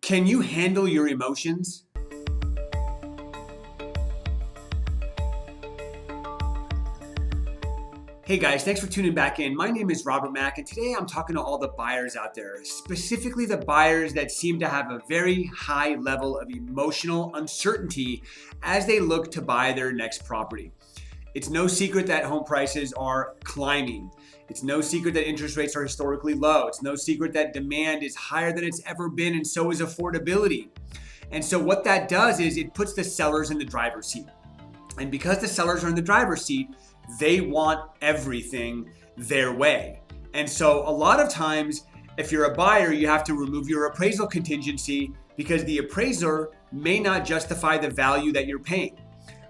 Can you handle your emotions? Hey guys, thanks for tuning back in. My name is Robert Mack, and today I'm talking to all the buyers out there, specifically the buyers that seem to have a very high level of emotional uncertainty as they look to buy their next property. It's no secret that home prices are climbing. It's no secret that interest rates are historically low. It's no secret that demand is higher than it's ever been, and so is affordability. And so what that does is it puts the sellers in the driver's seat. And because the sellers are in the driver's seat, they want everything their way. And so a lot of times, if you're a buyer, you have to remove your appraisal contingency because the appraiser may not justify the value that you're paying.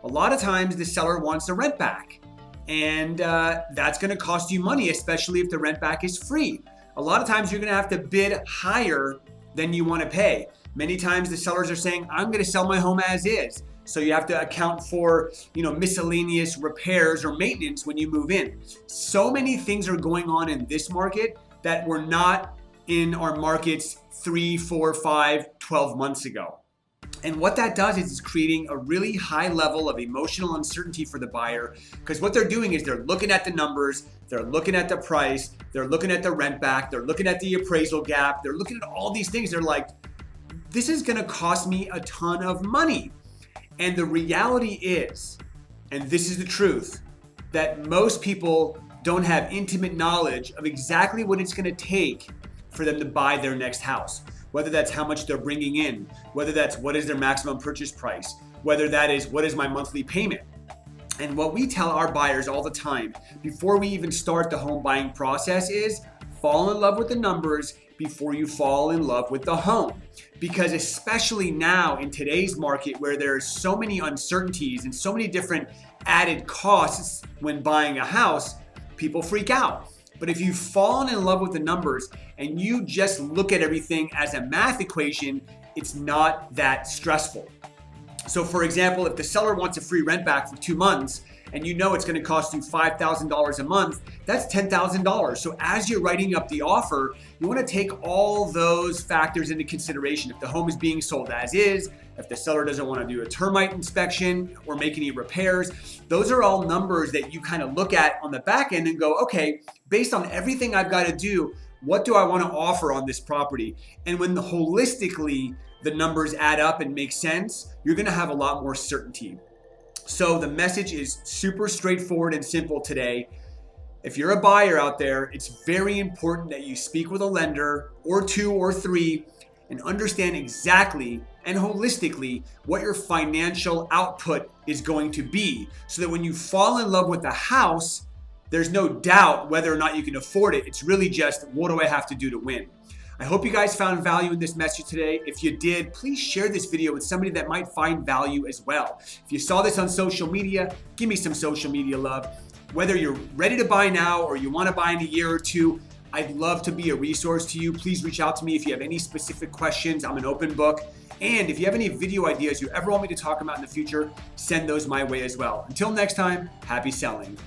A lot of times the seller wants the rent back, and that's going to cost you money, especially if the rent back is free. A lot of times you're going to have to bid higher than you want to pay. Many times the sellers are saying, I'm going to sell my home as is. So you have to account for, miscellaneous repairs or maintenance when you move in. So many things are going on in this market that were not in our markets 3, 4, 5, 12 months ago. And what that does is it's creating a really high level of emotional uncertainty for the buyer, because what they're doing is they're looking at the numbers, they're looking at the price, they're looking at the rent back, they're looking at the appraisal gap, they're looking at all these things. They're like, this is going to cost me a ton of money. And the reality is, and this is the truth, that most people don't have intimate knowledge of exactly what it's going to take for them to buy their next house. Whether that's how much they're bringing in, whether that's what is their maximum purchase price, whether that is what is my monthly payment. And what we tell our buyers all the time before we even start the home buying process is fall in love with the numbers before you fall in love with the home. Because especially now in today's market where there's so many uncertainties and so many different added costs when buying a house, people freak out. But if you've fallen in love with the numbers and you just look at everything as a math equation, it's not that stressful. So for example, if the seller wants a free rent back for 2 months and you know it's going to cost you $5,000 a month, that's $10,000. So as you're writing up the offer, you want to take all those factors into consideration. If the home is being sold as is, if the seller doesn't want to do a termite inspection or make any repairs, those are all numbers that you kind of look at on the back end and go, okay, based on everything I've got to do, what do I want to offer on this property? And when holistically the numbers add up and make sense, you're going to have a lot more certainty. So the message is super straightforward and simple today. If you're a buyer out there, it's very important that you speak with a lender or 2 or 3 and understand exactly and holistically what your financial output is going to be, so that when you fall in love with the house, there's no doubt whether or not you can afford it. It's really just, what do I have to do to win? I hope you guys found value in this message today. If you did, please share this video with somebody that might find value as well. If you saw this on social media, give me some social media love. Whether you're ready to buy now or you want to buy in a year or 2, I'd love to be a resource to you. Please reach out to me if you have any specific questions. I'm an open book. And if you have any video ideas you ever want me to talk about in the future, send those my way as well. Until next time, happy selling.